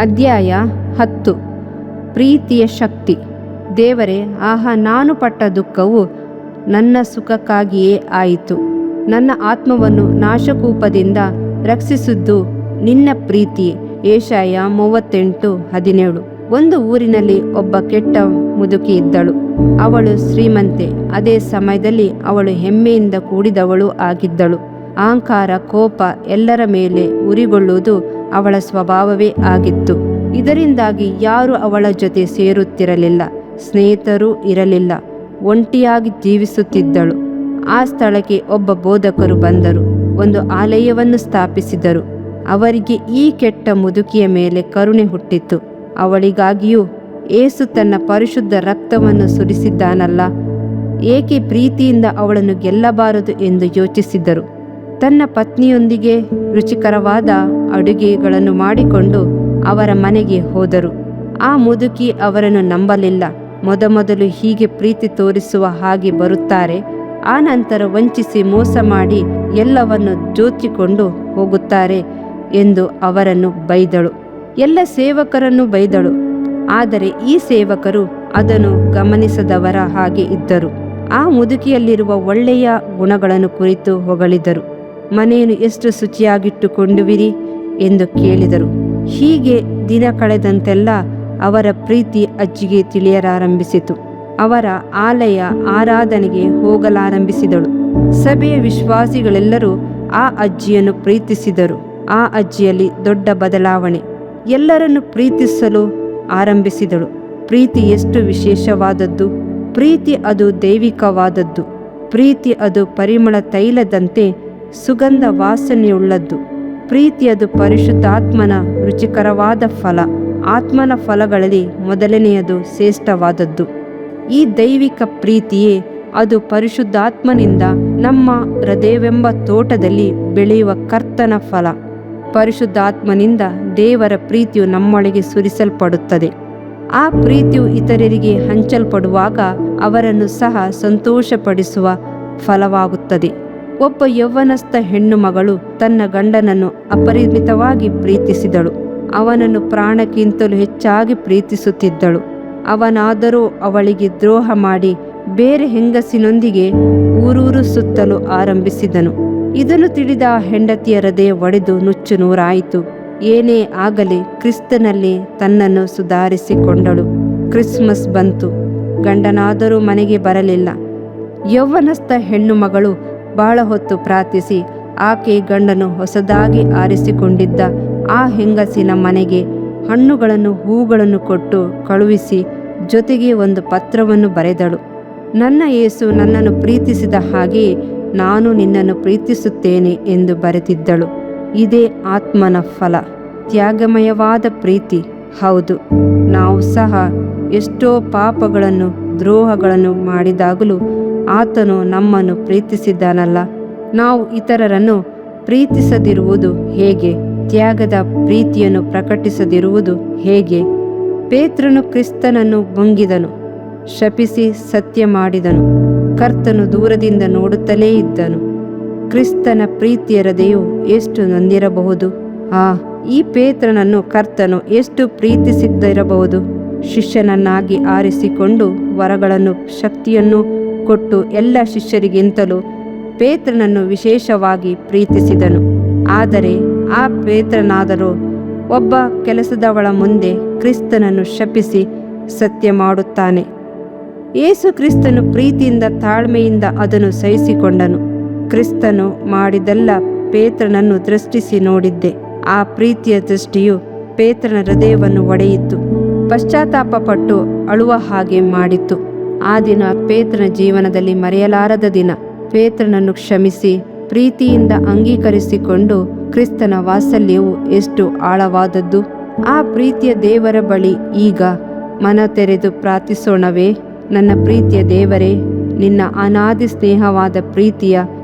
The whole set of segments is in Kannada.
ಅಧ್ಯಾಯ 10. ಪ್ರೀತಿಯ ಶಕ್ತಿ. ದೇವರೇ, ಆಹಾ, ನಾನು ಪಟ್ಟ ದುಃಖವು ನನ್ನ ಸುಖಕ್ಕಾಗಿಯೇ ಆಯಿತು. ನನ್ನ ಆತ್ಮವನ್ನು ನಾಶಕೂಪದಿಂದ ರಕ್ಷಿಸಿದ್ದು ನಿನ್ನ ಪ್ರೀತಿಯೇ. ಯೆಶಾಯ 38:17. ಒಂದು ಊರಿನಲ್ಲಿ ಒಬ್ಬ ಕೆಟ್ಟ ಮುದುಕಿ ಇದ್ದಳು. ಅವಳು ಶ್ರೀಮಂತೆ. ಅದೇ ಸಮಯದಲ್ಲಿ ಅವಳು ಹೆಮ್ಮೆಯಿಂದ ಕೂಡಿದವಳು ಆಗಿದ್ದಳು. ಅಹಂಕಾರ, ಕೋಪ, ಎಲ್ಲರ ಮೇಲೆ ಉರಿಗೊಳ್ಳುವುದು ಅವಳ ಸ್ವಭಾವವೇ ಆಗಿತ್ತು. ಇದರಿಂದಾಗಿ ಯಾರೂ ಅವಳ ಜೊತೆ ಸೇರುತ್ತಿರಲಿಲ್ಲ, ಸ್ನೇಹಿತರೂ ಇರಲಿಲ್ಲ. ಒಂಟಿಯಾಗಿ ಜೀವಿಸುತ್ತಿದ್ದಳು. ಆ ಸ್ಥಳಕ್ಕೆ ಒಬ್ಬ ಬೋಧಕರು ಬಂದರು, ಒಂದು ಆಲಯವನ್ನು ಸ್ಥಾಪಿಸಿದರು. ಅವರಿಗೆ ಈ ಕೆಟ್ಟ ಮುದುಕಿಯ ಮೇಲೆ ಕರುಣೆ ಹುಟ್ಟಿತು. ಅವಳಿಗಾಗಿಯೂ ಯೇಸು ತನ್ನ ಪರಿಶುದ್ಧ ರಕ್ತವನ್ನು ಸುರಿಸಿದ್ದಾನಲ್ಲ, ಏಕೆ ಪ್ರೀತಿಯಿಂದ ಅವಳನ್ನು ಗೆಲ್ಲಬಾರದು ಎಂದು ಯೋಚಿಸಿದರು. ತನ್ನ ಪತ್ನಿಯೊಂದಿಗೆ ರುಚಿಕರವಾದ ಅಡುಗೆಗಳನ್ನು ಮಾಡಿಕೊಂಡು ಅವರ ಮನೆಗೆ ಹೋದರು. ಆ ಮುದುಕಿ ಅವರನ್ನು ನಂಬಲಿಲ್ಲ. ಮೊದಮೊದಲು ಹೀಗೆ ಪ್ರೀತಿ ತೋರಿಸುವ ಹಾಗೆ ಬರುತ್ತಾರೆ, ಆ ನಂತರ ವಂಚಿಸಿ ಮೋಸ ಮಾಡಿ ಎಲ್ಲವನ್ನು ಜೋಚಿಕೊಂಡು ಹೋಗುತ್ತಾರೆ ಎಂದು ಅವರನ್ನು ಬೈದಳು. ಎಲ್ಲ ಸೇವಕರನ್ನು ಬೈದಳು. ಆದರೆ ಈ ಸೇವಕರು ಅದನ್ನು ಗಮನಿಸದವರ ಹಾಗೆ ಇದ್ದರು. ಆ ಮುದುಕಿಯಲ್ಲಿರುವ ಒಳ್ಳೆಯ ಗುಣಗಳನ್ನು ಕುರಿತು ಹೊಗಳಿದರು. ಮನೆಯನ್ನು ಎಷ್ಟು ಶುಚಿಯಾಗಿಟ್ಟುಕೊಂಡುವಿರಿ ಎಂದು ಕೇಳಿದರು. ಹೀಗೆ ದಿನ ಕಳೆದಂತೆಲ್ಲ ಅವರ ಪ್ರೀತಿ ಅಜ್ಜಿಗೆ ತಿಳಿಯಲಾರಂಭಿಸಿತು. ಅವರ ಆಲಯ ಆರಾಧನೆಗೆ ಹೋಗಲಾರಂಭಿಸಿದಳು. ಸಭೆಯ ವಿಶ್ವಾಸಿಗಳೆಲ್ಲರೂ ಆ ಅಜ್ಜಿಯನ್ನು ಪ್ರೀತಿಸಿದರು. ಆ ಅಜ್ಜಿಯಲ್ಲಿ ದೊಡ್ಡ ಬದಲಾವಣೆ. ಎಲ್ಲರನ್ನು ಪ್ರೀತಿಸಲು ಆರಂಭಿಸಿದಳು. ಪ್ರೀತಿ ಎಷ್ಟು ವಿಶೇಷವಾದದ್ದು! ಪ್ರೀತಿ ಅದು ದೈವಿಕವಾದದ್ದು. ಪ್ರೀತಿ ಅದು ಪರಿಮಳ ತೈಲದಂತೆ ಸುಗಂಧ ವಾಸನೆಯುಳ್ಳದ್ದು. ಪ್ರೀತಿ ಅದು ಪರಿಶುದ್ಧಾತ್ಮನ ರುಚಿಕರವಾದ ಫಲ. ಆತ್ಮನ ಫಲಗಳಲ್ಲಿ ಮೊದಲನೆಯದು ಶ್ರೇಷ್ಠವಾದದ್ದು. ಈ ದೈವಿಕ ಪ್ರೀತಿಯೇ ಅದು ಪರಿಶುದ್ಧಾತ್ಮನಿಂದ ನಮ್ಮ ಹೃದಯವೆಂಬ ತೋಟದಲ್ಲಿ ಬೆಳೆಯುವ ಕರ್ತನ ಫಲ. ಪರಿಶುದ್ಧಾತ್ಮನಿಂದ ದೇವರ ಪ್ರೀತಿಯು ನಮ್ಮೊಳಗೆ ಸುರಿಸಲ್ಪಡುತ್ತದೆ. ಆ ಪ್ರೀತಿಯು ಇತರರಿಗೆ ಹಂಚಲ್ಪಡುವಾಗ ಅವರನ್ನು ಸಹ ಸಂತೋಷಪಡಿಸುವ ಫಲವಾಗುತ್ತದೆ. ಒಬ್ಬ ಯೌವನಸ್ಥ ಹೆಣ್ಣು ಮಗಳು ತನ್ನ ಗಂಡನನ್ನು ಅಪರಿಮಿತವಾಗಿ ಪ್ರೀತಿಸಿದಳು. ಅವನನ್ನು ಪ್ರಾಣಕ್ಕಿಂತಲೂ ಹೆಚ್ಚಾಗಿ ಪ್ರೀತಿಸುತ್ತಿದ್ದಳು. ಅವನಾದರೂ ಅವಳಿಗೆ ದ್ರೋಹ ಮಾಡಿ ಬೇರೆ ಹೆಂಗಸಿನೊಂದಿಗೆ ಊರೂರು ಸುತ್ತಲು ಆರಂಭಿಸಿದನು. ಇದನ್ನು ತಿಳಿದ ಹೆಂಡತಿಯ ಹೃದಯ ಒಡೆದು ನುಚ್ಚು ನೂರಾಯಿತು. ಏನೇ ಆಗಲಿ ಕ್ರಿಸ್ತನಲ್ಲಿ ತನ್ನನ್ನು ಸುಧಾರಿಸಿಕೊಂಡಳು. ಕ್ರಿಸ್ಮಸ್ ಬಂತು. ಗಂಡನಾದರೂ ಮನೆಗೆ ಬರಲಿಲ್ಲ. ಯೌವನಸ್ಥ ಹೆಣ್ಣು ಮಗಳು ಬಹಳ ಹೊತ್ತು ಪ್ರಾರ್ಥಿಸಿ ಆಕೆ ಗಂಡನು ಹೊಸದಾಗಿ ಆರಿಸಿಕೊಂಡಿದ್ದ ಆ ಹೆಂಗಸಿನ ಮನೆಗೆ ಹಣ್ಣುಗಳನ್ನು, ಹೂಗಳನ್ನು ಕೊಟ್ಟು ಕಳುಹಿಸಿ ಜೊತೆಗೆ ಒಂದು ಪತ್ರವನ್ನು ಬರೆದಳು. ನನ್ನ ಯೇಸು ನನ್ನನ್ನು ಪ್ರೀತಿಸಿದ ಹಾಗೆಯೇ ನಾನು ನಿನ್ನನ್ನು ಪ್ರೀತಿಸುತ್ತೇನೆ ಎಂದು ಬರೆದಿದ್ದಳು. ಇದೇ ಆತ್ಮನ ಫಲ, ತ್ಯಾಗಮಯವಾದ ಪ್ರೀತಿ. ಹೌದು, ನಾವು ಸಹ ಎಷ್ಟೋ ಪಾಪಗಳನ್ನು, ದ್ರೋಹಗಳನ್ನು ಮಾಡಿದಾಗಲೂ ಆತನು ನಮ್ಮನ್ನು ಪ್ರೀತಿಸಿದ್ದಾನಲ್ಲ. ನಾವು ಇತರರನ್ನು ಪ್ರೀತಿಸದಿರುವುದು ಹೇಗೆ? ತ್ಯಾಗದ ಪ್ರೀತಿಯನ್ನು ಪ್ರಕಟಿಸದಿರುವುದು ಹೇಗೆ? ಪೇತ್ರನು ಕ್ರಿಸ್ತನನ್ನು ಬೊಂಗಿದನು, ಶಪಿಸಿ ಸತ್ಯ ಮಾಡಿದನು. ಕರ್ತನು ದೂರದಿಂದ ನೋಡುತ್ತಲೇ ಇದ್ದನು. ಕ್ರಿಸ್ತನ ಪ್ರೀತಿಯ ಹೃದಯವು ಎಷ್ಟು ನೊಂದಿರಬಹುದು! ಈ ಪೇತ್ರನನ್ನು ಕರ್ತನು ಎಷ್ಟು ಪ್ರೀತಿಸಿದ್ದಿರಬಹುದು! ಶಿಷ್ಯನನ್ನಾಗಿ ಆರಿಸಿಕೊಂಡು ವರಗಳನ್ನು, ಶಕ್ತಿಯನ್ನು ಕೊಟ್ಟು ಎಲ್ಲ ಶಿಷ್ಯರಿಗಿಂತಲೂ ಪೇತ್ರನನ್ನು ವಿಶೇಷವಾಗಿ ಪ್ರೀತಿಸಿದನು. ಆದರೆ ಆ ಪೇತ್ರನಾದರೂ ಒಬ್ಬ ಕೆಲಸದವಳ ಮುಂದೆ ಕ್ರಿಸ್ತನನ್ನು ಶಪಿಸಿ ಸತ್ಯ ಮಾಡುತ್ತಾನೆ. ಯೇಸು ಕ್ರಿಸ್ತನು ಪ್ರೀತಿಯಿಂದ, ತಾಳ್ಮೆಯಿಂದ ಅದನ್ನು ಸಹಿಸಿಕೊಂಡನು. ಕ್ರಿಸ್ತನು ಮಾಡಿದೆಲ್ಲ ಪೇತ್ರನನ್ನು ದೃಷ್ಟಿಸಿ ನೋಡಿದ್ದೆ. ಆ ಪ್ರೀತಿಯ ದೃಷ್ಟಿಯು ಪೇತ್ರನ ಹೃದಯವನ್ನು ಒಡೆಯಿತು. ಪಶ್ಚಾತ್ತಾಪಪಟ್ಟು ಅಳುವ ಹಾಗೆ ಮಾಡಿತು. ಆ ದಿನ ಪೇತ್ರನ ಜೀವನದಲ್ಲಿ ಮರೆಯಲಾರದ ದಿನ. ಪೇತ್ರನನ್ನು ಕ್ಷಮಿಸಿ ಪ್ರೀತಿಯಿಂದ ಅಂಗೀಕರಿಸಿಕೊಂಡು ಕ್ರಿಸ್ತನ ವಾತ್ಸಲ್ಯವು ಎಷ್ಟು ಆಳವಾದದ್ದು! ಆ ಪ್ರೀತಿಯ ದೇವರ ಬಳಿ ಈಗ ಮನ ತೆರೆದು ಪ್ರಾರ್ಥಿಸೋಣವೇ? ನನ್ನ ಪ್ರೀತಿಯ ದೇವರೇ, ನಿನ್ನ ಅನಾದಿ ಸ್ನೇಹವಾದ ಪ್ರೀತಿಯ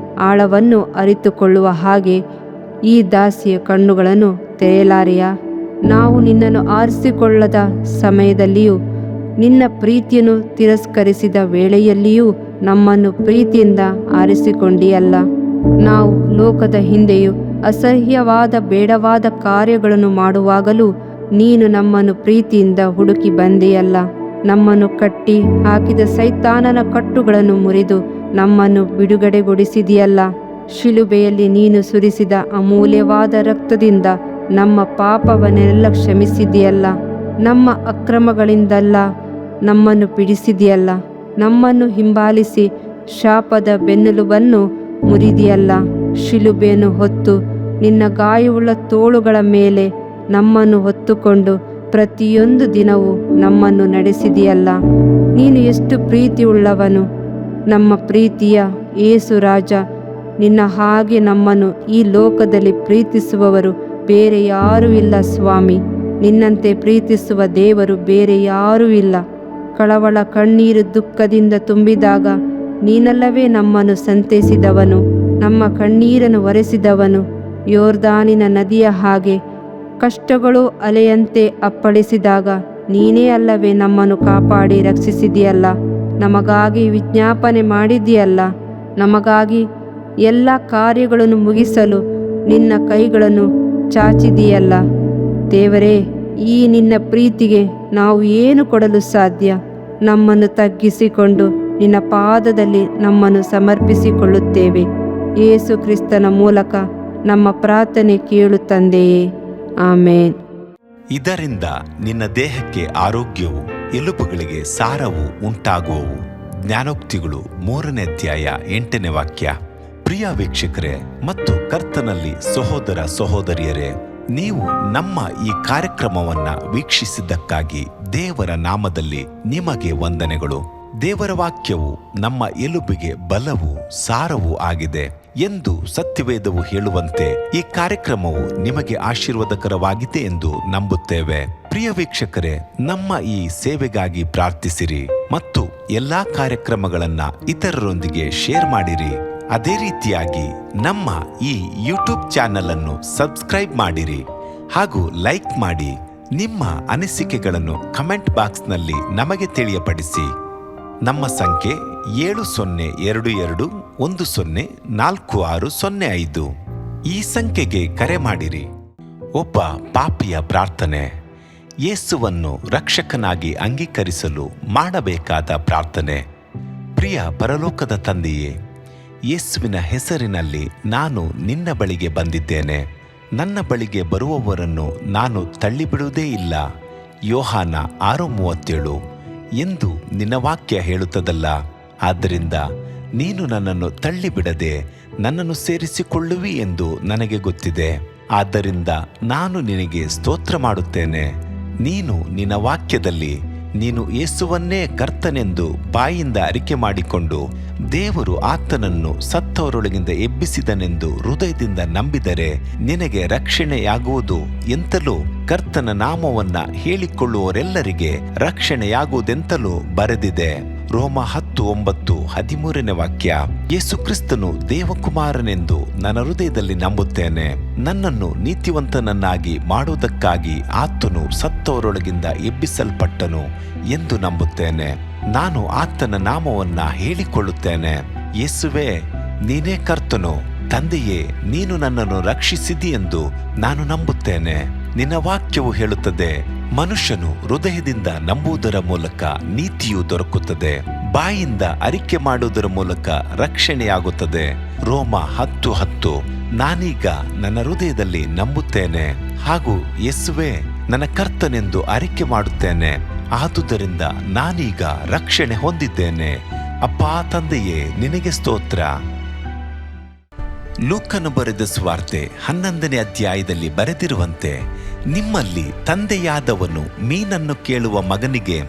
ಆಳವನ್ನು ಅರಿತುಕೊಳ್ಳುವ ಹಾಗೆ ಈ ದಾಸಿಯ ಕಣ್ಣುಗಳನ್ನು ತೆರೆಯಲಾರೆಯಾ? ನಾವು ನಿನ್ನನ್ನು ಆರಿಸಿಕೊಳ್ಳದ ಸಮಯದಲ್ಲಿಯೂ, ನಿನ್ನ ಪ್ರೀತಿಯನ್ನು ತಿರಸ್ಕರಿಸಿದ ವೇಳೆಯಲ್ಲಿಯೂ ನಮ್ಮನ್ನು ಪ್ರೀತಿಯಿಂದ ಆರಿಸಿಕೊಂಡಿಯಲ್ಲ. ನಾವು ಲೋಕದ ಹಿಂದೆಯೂ ಅಸಹ್ಯವಾದ ಬೇಡವಾದ ಕಾರ್ಯಗಳನ್ನು ಮಾಡುವಾಗಲೂ ನೀನು ನಮ್ಮನ್ನು ಪ್ರೀತಿಯಿಂದ ಹುಡುಕಿ ಬಂದೆಯಲ್ಲ. ನಮ್ಮನ್ನು ಕಟ್ಟಿ ಹಾಕಿದ ಸೈತಾನನ ಕಟ್ಟುಗಳನ್ನು ಮುರಿದು ನಮ್ಮನ್ನು ಬಿಡುಗಡೆಗೊಳಿಸಿದೆಯಲ್ಲ. ಶಿಲುಬೆಯಲ್ಲಿ ನೀನು ಸುರಿಸಿದ ಅಮೂಲ್ಯವಾದ ರಕ್ತದಿಂದ ನಮ್ಮ ಪಾಪವನ್ನೆಲ್ಲ ಕ್ಷಮಿಸಿದೆಯಲ್ಲ. ನಮ್ಮ ಅಕ್ರಮಗಳಿಂದಲ್ಲ ನಮ್ಮನ್ನು ಬಿಡಿಸಿದೆಯಲ್ಲ. ನಮ್ಮನ್ನು ಹಿಂಬಾಲಿಸಿ ಶಾಪದ ಬೆನ್ನೆಲುಬನ್ನು ಮುರಿದಿಯಲ್ಲ. ಶಿಲುಬೆಯನ್ನು ಹೊತ್ತು ನಿನ್ನ ಗಾಯವುಳ್ಳ ತೋಳುಗಳ ಮೇಲೆ ನಮ್ಮನ್ನು ಹೊತ್ತುಕೊಂಡು ಪ್ರತಿಯೊಂದು ದಿನವೂ ನಮ್ಮನ್ನು ನಡೆಸಿದೆಯಲ್ಲ. ನೀನು ಎಷ್ಟು ಪ್ರೀತಿಯುಳ್ಳವನು ನಮ್ಮ ಪ್ರೀತಿಯ ಯೇಸು ರಾಜ. ನಿನ್ನ ಹಾಗೆ ನಮ್ಮನ್ನು ಈ ಲೋಕದಲ್ಲಿ ಪ್ರೀತಿಸುವವರು ಬೇರೆ ಯಾರೂ ಇಲ್ಲ ಸ್ವಾಮಿ. ನಿನ್ನಂತೆ ಪ್ರೀತಿಸುವ ದೇವರು ಬೇರೆ ಯಾರೂ ಇಲ್ಲ. ಕಳವಳ ಕಣ್ಣೀರು ದುಃಖದಿಂದ ತುಂಬಿದಾಗ ನೀನಲ್ಲವೇ ನಮ್ಮನ್ನು ಸಂತೈಸಿದವನು, ನಮ್ಮ ಕಣ್ಣೀರನ್ನು ಒರೆಸಿದವನು. ಯೋರ್ದಾನಿನ ನದಿಯ ಹಾಗೆ ಕಷ್ಟಗಳು ಅಲೆಯಂತೆ ಅಪ್ಪಳಿಸಿದಾಗ ನೀನೇ ಅಲ್ಲವೇ ನಮ್ಮನ್ನು ಕಾಪಾಡಿ ರಕ್ಷಿಸಿದೆಯಲ್ಲ. ನಮಗಾಗಿ ವಿಜ್ಞಾಪನೆ ಮಾಡಿದೆಯಲ್ಲ. ನಮಗಾಗಿ ಎಲ್ಲ ಕಾರ್ಯಗಳನ್ನು ಮುಗಿಸಲು ನಿನ್ನ ಕೈಗಳನ್ನು ಚಾಚಿದೆಯಲ್ಲ. ದೇವರೇ, ಈ ನಿನ್ನ ಪ್ರೀತಿಗೆ ನಾವು ಏನು ಕೊಡಲು ಸಾಧ್ಯ? ನಮ್ಮನ್ನು ತಗ್ಗಿಸಿಕೊಂಡು ನಿನ್ನ ಪಾದದಲ್ಲಿ ನಮ್ಮನ್ನು ಸಮರ್ಪಿಸಿಕೊಳ್ಳುತ್ತೇವೆ. ಯೇಸು ಕ್ರಿಸ್ತನ ಮೂಲಕ ನಮ್ಮ ಪ್ರಾರ್ಥನೆ ಕೇಳು ತಂದೆಯೇ, ಆಮೇನ್. ಇದರಿಂದ ನಿನ್ನ ದೇಹಕ್ಕೆ ಆರೋಗ್ಯವು, ಎಲುಬುಗಳಿಗೆ ಸಾರವು ಉಂಟಾಗುವವು. ಜ್ಞಾನೋಕ್ತಿಗಳು 3ನೇ ಅಧ್ಯಾಯ 8ನೇ ವಾಕ್ಯ. ಪ್ರಿಯ ವೀಕ್ಷಕರೇ ಮತ್ತು ಕರ್ತನಲ್ಲಿ ಸಹೋದರ ಸಹೋದರಿಯರೇ, ನೀವು ನಮ್ಮ ಈ ಕಾರ್ಯಕ್ರಮವನ್ನ ವೀಕ್ಷಿಸಿದ್ದಕ್ಕಾಗಿ ದೇವರ ನಾಮದಲ್ಲಿ ನಿಮಗೆ ವಂದನೆಗಳು. ದೇವರ ವಾಕ್ಯವು ನಮ್ಮ ಎಲುಬಿಗೆ ಬಲವೂ ಸಾರವೂ ಆಗಿದೆ ಎಂದು ಸತ್ಯವೇದವು ಹೇಳುವಂತೆ ಈ ಕಾರ್ಯಕ್ರಮವು ನಿಮಗೆ ಆಶೀರ್ವಾದಕರವಾಗಿದೆ ಎಂದು ನಂಬುತ್ತೇವೆ. ಪ್ರಿಯ ವೀಕ್ಷಕರೇ, ನಮ್ಮ ಈ ಸೇವೆಗಾಗಿ ಪ್ರಾರ್ಥಿಸಿರಿ ಮತ್ತು ಎಲ್ಲಾ ಕಾರ್ಯಕ್ರಮಗಳನ್ನ ಇತರರೊಂದಿಗೆ ಶೇರ್ ಮಾಡಿರಿ. ಅದೇ ರೀತಿಯಾಗಿ ನಮ್ಮ ಈ ಯೂಟ್ಯೂಬ್ ಚಾನೆಲ್ ಅನ್ನು ಸಬ್ಸ್ಕ್ರೈಬ್ ಮಾಡಿರಿ ಹಾಗೂ ಲೈಕ್ ಮಾಡಿ. ನಿಮ್ಮ ಅನಿಸಿಕೆಗಳನ್ನು ಕಮೆಂಟ್ ಬಾಕ್ಸ್ನಲ್ಲಿ ನಮಗೆ ತಿಳಿಯಪಡಿಸಿ. ನಮ್ಮ ಸಂಖ್ಯೆ 7022104605. ಈ ಸಂಖ್ಯೆಗೆ ಕರೆ ಮಾಡಿರಿ. ಒಬ್ಬ ಪಾಪಿಯ ಪ್ರಾರ್ಥನೆ, ಯೇಸುವನ್ನು ರಕ್ಷಕನಾಗಿ ಅಂಗೀಕರಿಸಲು ಮಾಡಬೇಕಾದ ಪ್ರಾರ್ಥನೆ. ಪ್ರಿಯ ಪರಲೋಕದ ತಂದೆಯೇ, ಯೇಸುವಿನ ಹೆಸರಿನಲ್ಲಿ ನಾನು ನಿನ್ನ ಬಳಿಗೆ ಬಂದಿದ್ದೇನೆ. ನನ್ನ ಬಳಿಗೆ ಬರುವವರನ್ನು ನಾನು ತಳ್ಳಿಬಿಡುವುದೇ ಇಲ್ಲ. ಯೋಹಾನ 6:37 ಎಂದು ನಿನ್ನ ವಾಕ್ಯ ಹೇಳುತ್ತದಲ್ಲ. ಆದ್ದರಿಂದ ನೀನು ನನ್ನನ್ನು ತಳ್ಳಿಬಿಡದೆ ನನ್ನನ್ನು ಸೇರಿಸಿಕೊಳ್ಳುವಿ ಎಂದು ನನಗೆ ಗೊತ್ತಿದೆ. ಆದ್ದರಿಂದ ನಾನು ನಿನಗೆ ಸ್ತೋತ್ರ ಮಾಡುತ್ತೇನೆ. ನೀನು ನಿನ್ನ ವಾಕ್ಯದಲ್ಲಿ ನೀನು ಯೇಸುವನ್ನೇ ಕರ್ತನೆಂದು ಬಾಯಿಂದ ಅರಿಕೆ ಮಾಡಿಕೊಂಡು ದೇವರು ಆತನನ್ನು ಸತ್ತವರೊಳಗಿಂದ ಎಬ್ಬಿಸಿದನೆಂದು ಹೃದಯದಿಂದ ನಂಬಿದರೆ ನಿನಗೆ ರಕ್ಷಣೆಯಾಗುವುದು ಎಂತಲೂ ಕರ್ತನ ನಾಮವನ್ನ ಹೇಳಿಕೊಳ್ಳುವವರೆಲ್ಲರಿಗೆ ರಕ್ಷಣೆಯಾಗುವುದೆಂತಲೂ ಬರೆದಿದೆ. ರೋಮ 10:9-13ನೇ ವಾಕ್ಯ. ಯೇಸು ಕ್ರಿಸ್ತನು ದೇವಕುಮಾರನೆಂದು ನನ್ನ ಹೃದಯದಲ್ಲಿ ನಂಬುತ್ತೇನೆ. ನನ್ನನ್ನು ನೀತಿವಂತನನ್ನಾಗಿ ಮಾಡುವುದಕ್ಕಾಗಿ ಆತನು ಸತ್ತವರೊಳಗಿಂದ ಎಬ್ಬಿಸಲ್ಪಟ್ಟನು ಎಂದು ನಂಬುತ್ತೇನೆ. ನಾನು ಆತನ ನಾಮವನ್ನ ಹೇಳಿಕೊಳ್ಳುತ್ತೇನೆ. ಯೇಸುವೇ, ನೀನೇ ಕರ್ತನು. ತಂದೆಯೇ, ನೀನು ನನ್ನನ್ನು ರಕ್ಷಿಸಿದಿ ಎಂದು ನಾನು ನಂಬುತ್ತೇನೆ. ನಿನ್ನ ವಾಕ್ಯವು ಹೇಳುತ್ತದೆ, ಮನುಷ್ಯನು ಹೃದಯದಿಂದ ನಂಬುವುದರ ಮೂಲಕ ನೀತಿಯು ದೊರಕುತ್ತದೆ, ಬಾಯಿಂದ ಅರಿಕೆ ಮಾಡುವುದರ ಮೂಲಕ ರಕ್ಷಣೆಯಾಗುತ್ತದೆ. ರೋಮ 10:10. ನಾನೀಗ ನನ್ನ ಹೃದಯದಲ್ಲಿ ನಂಬುತ್ತೇನೆ ಹಾಗೂ ಯೇಸುವೇ ನನ್ನ ಕರ್ತನೆಂದು ಅರಿಕೆ ಮಾಡುತ್ತೇನೆ. ಆದುದರಿಂದ ನಾನೀಗ ರಕ್ಷಣೆ ಹೊಂದಿದ್ದೇನೆ. ಅಪ್ಪಾ ತಂದೆಯೇ, ನಿನಗೆ ಸ್ತೋತ್ರ. ಲೂಕನು ಬರೆದ ಸುವಾರ್ತೆ 11ನೇ ಅಧ್ಯಾಯದಲ್ಲಿ ಬರೆದಿರುವಂತೆ, ನಿಮ್ಮಲ್ಲಿ ತಂದೆಯಾದವನು ಮೀನನ್ನು ಕೇಳುವ ಮಗನಿಗೆ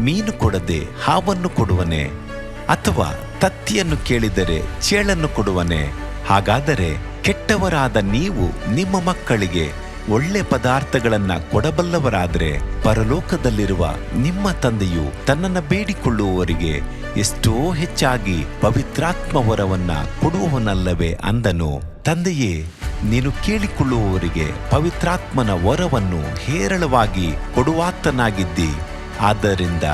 ಮೀನು ಕೊಡದೆ ಹಾವನ್ನು ಕೊಡುವನೆ? ಅಥವಾ ತತ್ತಿಯನ್ನು ಕೇಳಿದರೆ ಚೇಳನ್ನು ಕೊಡುವನೆ? ಹಾಗಾದರೆ ಕೆಟ್ಟವರಾದ ನೀವು ನಿಮ್ಮ ಮಕ್ಕಳಿಗೆ ಒಳ್ಳೆ ಪದಾರ್ಥಗಳನ್ನ ಕೊಡಬಲ್ಲವರಾದರೆ ಪರಲೋಕದಲ್ಲಿರುವ ನಿಮ್ಮ ತಂದೆಯು ತನ್ನನ್ನು ಬೇಡಿಕೊಳ್ಳುವವರಿಗೆ ಎಷ್ಟೋ ಹೆಚ್ಚಾಗಿ ಪವಿತ್ರಾತ್ಮ ವರವನ್ನ ಕೊಡುವವನಲ್ಲವೇ ಅಂದನು. ತಂದೆಯೇ, ನೀನು ಕೇಳಿಕೊಳ್ಳುವವರಿಗೆ ಪವಿತ್ರಾತ್ಮನ ವರವನ್ನು ಹೇರಳವಾಗಿ ಕೊಡುವಾತನಾಗಿದ್ದಿ. ಆದ್ದರಿಂದ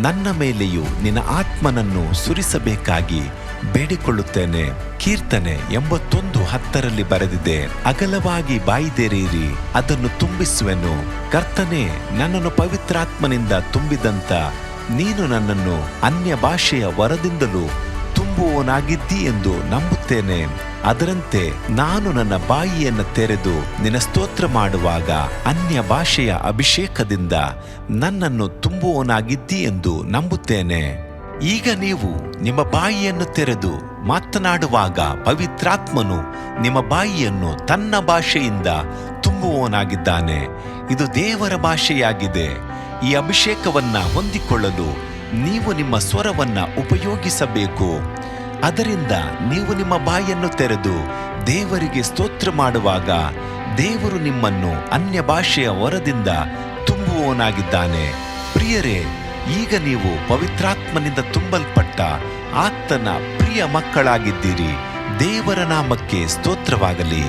ನನ್ನ ಮೇಲೆಯೂ ನಿನ್ನ ಆತ್ಮನನ್ನು ಸುರಿಸಬೇಕಾಗಿ ಬೇಡಿಕೊಳ್ಳುತ್ತೇನೆ. ಕೀರ್ತನೆ 81:10 ಬರೆದಿದೆ, ಅಗಲವಾಗಿ ಬಾಯಿದೆರೆಯಿರಿ, ಅದನ್ನು ತುಂಬಿಸುವೆನು. ಕರ್ತನೇ, ನನ್ನನ್ನು ಪವಿತ್ರಾತ್ಮನಿಂದ ತುಂಬಿದಂತ ನೀನು ನನ್ನನ್ನು ಅನ್ಯ ಭಾಷೆಯ ವರದಿಂದಲೂ ತುಂಬುವವನಾಗಿದ್ದಿ ಎಂದು ನಂಬುತ್ತೇನೆ. ಅದರಂತೆ ನಾನು ನನ್ನ ಬಾಯಿಯನ್ನು ತೆರೆದು ನಿನ್ನ ಸ್ತೋತ್ರ ಮಾಡುವಾಗ ಅನ್ಯ ಭಾಷೆಯ ಅಭಿಷೇಕದಿಂದ ನನ್ನನ್ನು ತುಂಬುವವನಾಗಿದ್ದಿ ಎಂದು ನಂಬುತ್ತೇನೆ. ಈಗ ನೀವು ನಿಮ್ಮ ಬಾಯಿಯನ್ನು ತೆರೆದು ಮಾತನಾಡುವಾಗ ಪವಿತ್ರಾತ್ಮನು ನಿಮ್ಮ ಬಾಯಿಯನ್ನು ತನ್ನ ಭಾಷೆಯಿಂದ ತುಂಬುವವನಾಗಿದ್ದಾನೆ. ಇದು ದೇವರ ಭಾಷೆಯಾಗಿದೆ. ಈ ಅಭಿಷೇಕವನ್ನ ಹೊಂದಿಕೊಳ್ಳಲು ನೀವು ನಿಮ್ಮ ಸ್ವರವನ್ನ ಉಪಯೋಗಿಸಬೇಕು. ಅದರಿಂದ ನೀವು ನಿಮ್ಮ ಬಾಯನ್ನು ತೆರೆದು ದೇವರಿಗೆ ಸ್ತೋತ್ರ ಮಾಡುವಾಗ ದೇವರು ನಿಮ್ಮನ್ನು ಅನ್ಯ ಭಾಷೆಯ ವರದಿಂದ ತುಂಬುವವನಾಗಿದ್ದಾನೆ. ಪ್ರಿಯರೇ, ಈಗ ನೀವು ಪವಿತ್ರಾತ್ಮನಿಂದ ತುಂಬಲ್ಪಟ್ಟ ಆತನ ಪ್ರಿಯ ಮಕ್ಕಳಾಗಿದ್ದೀರಿ. ದೇವರ ನಾಮಕ್ಕೆ ಸ್ತೋತ್ರವಾಗಲಿ.